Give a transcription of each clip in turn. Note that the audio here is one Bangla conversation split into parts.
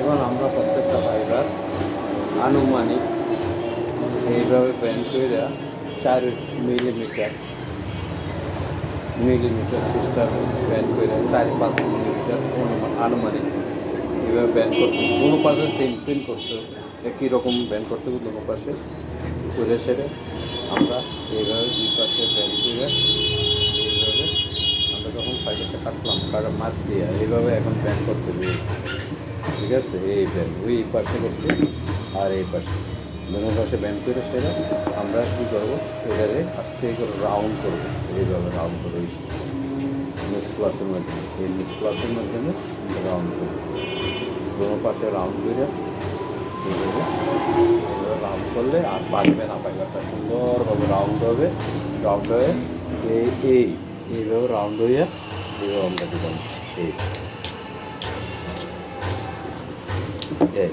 এখন আমরা প্রত্যেকটা ফাইবার আনুমানিক এইভাবে ব্যান্ড করে 4 মিলিমিটার সিস্টেম ব্যান্ড করে 4-5 মিলিমিটার আনুমানিক এইভাবে ব্যান্ড করতে, কোনো পাশে সেম করতে একই রকম ব্যান্ড করতে হবে, কোনো পাশে করে সেরে আমরা এইভাবে 2 পাশে ব্যান্ড করে এইভাবে আমরা যখন ফাইবারটা কাটলাম মাছ দিয়ে এইভাবে এখন ব্যান্ড করতে হবে। ঠিক আছে, এই ব্যান্ড ওই পাশে করছি আর এই পাশে দুটো পাশে ব্যান্ড করে সেরে আমরা কী করবো, এটারে আস্তে করে রাউন্ড করবো, এইভাবে রাউন্ড করে মিস প্লাসের মাধ্যমে, এই মিস প্লাসের মাধ্যমে রাউন্ড করবো, দুটো পাশে রাউন্ড করে এইভাবে রাউন্ড করলে আর বাঁচবে না, ফাইবারটা সুন্দরভাবে রাউন্ড হয়ে এইভাবে রাউন্ড হয়ে এইভাবে আমরা দিলাম এই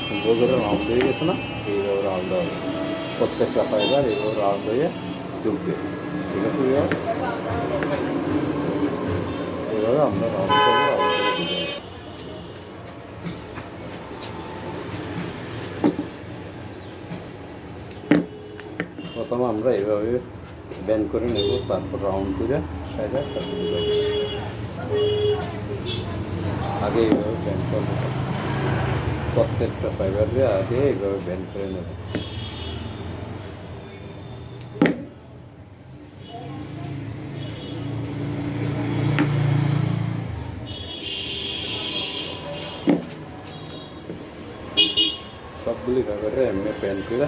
সুন্দর করে রাউন্ড হয়ে গেছে না, এইভাবে রাউন্ড হবে প্রত্যেকটা ফাইবার, এইভাবে রাউন্ড হয়ে ঢুকবে। ঠিক আছে, এইভাবে আমরা রাউন্ড করবো, রাউন্ড করে দিতে হবে। প্রথমে আমরা এইভাবে ব্যান্ড করে নেব, তারপর রাউন্ড করে সাইডে কাটে দেব। আগে এইভাবে ব্যান্ড করব, প্রত্যেকটা ফাইবার দিয়ে আগে এইভাবে ব্যান্ড করে নেব। সবগুলি ফাইবারে এমনি ব্যান্ড করে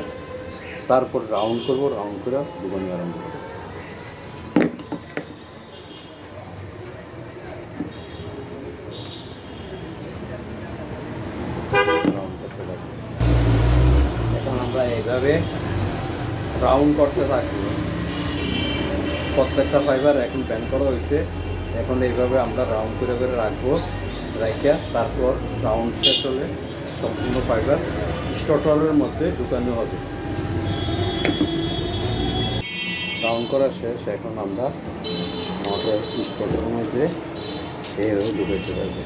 তারপর রাউন্ড করব, রাউন্ড করে দোকানে আরম্ভ করব। এখন আমরা এইভাবে রাউন্ড করতে থাকবো, প্রত্যেকটা ফাইবার এখন ব্যান্ড করা হয়েছে। এখন এইভাবে আমরা রাউন্ড করে রাখবো, রাখিয়া তারপর রাউন্ড শেষ হলে সম্পূর্ণ ফাইবার স্টটলের মধ্যে ঢুকানো হবে। রাউন্ড করা শেষ, এখন আমরা আমাদের স্টলের মধ্যে এইভাবে ঢুকাইতে পারবো,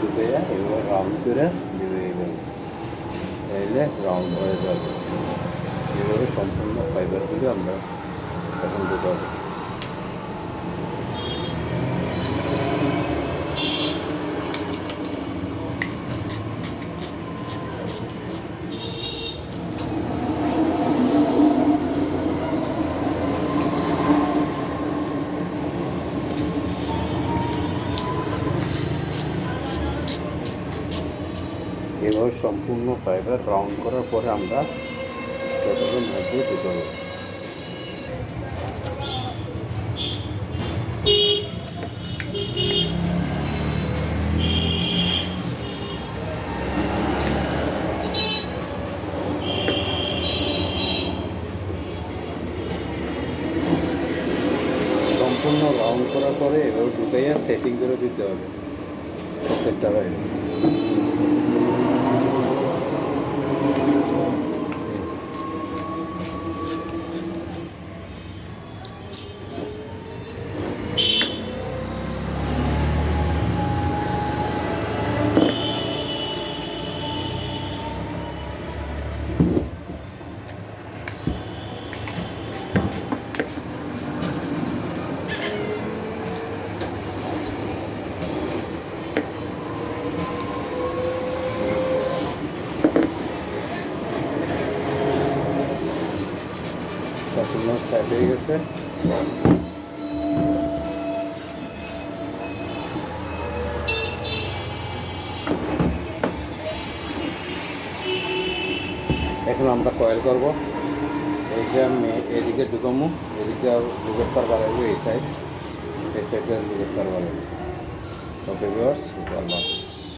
ঢুকাইয়া এবার রাউন্ড করে এইভাবে এলে রাউন্ড হয়ে যাবে। এইভাবে সম্পূর্ণ ফাইবারগুলো আমরা এখন ঢুকাবো। এভাবে সম্পূর্ণ ফাইবার রাউন্ড করার পরে আমরা স্টলের মধ্যে ঢুকাবো। সম্পূর্ণ রাউন্ড করার পরে এভাবে ঢুকাইয়া সেটিং করে দিতে হবে প্রত্যেকটা বাইরে। সম্পূর্ণ সেট হয়ে গেছে। এখন আমরা কয়েল করব, এইটা আমি এদিকে ঢুকামো, এদিকে ঢুকে পারবার এই সাইডে ঢুকে পারবার। ওকে ভিউয়ার্স, আল্লাহ।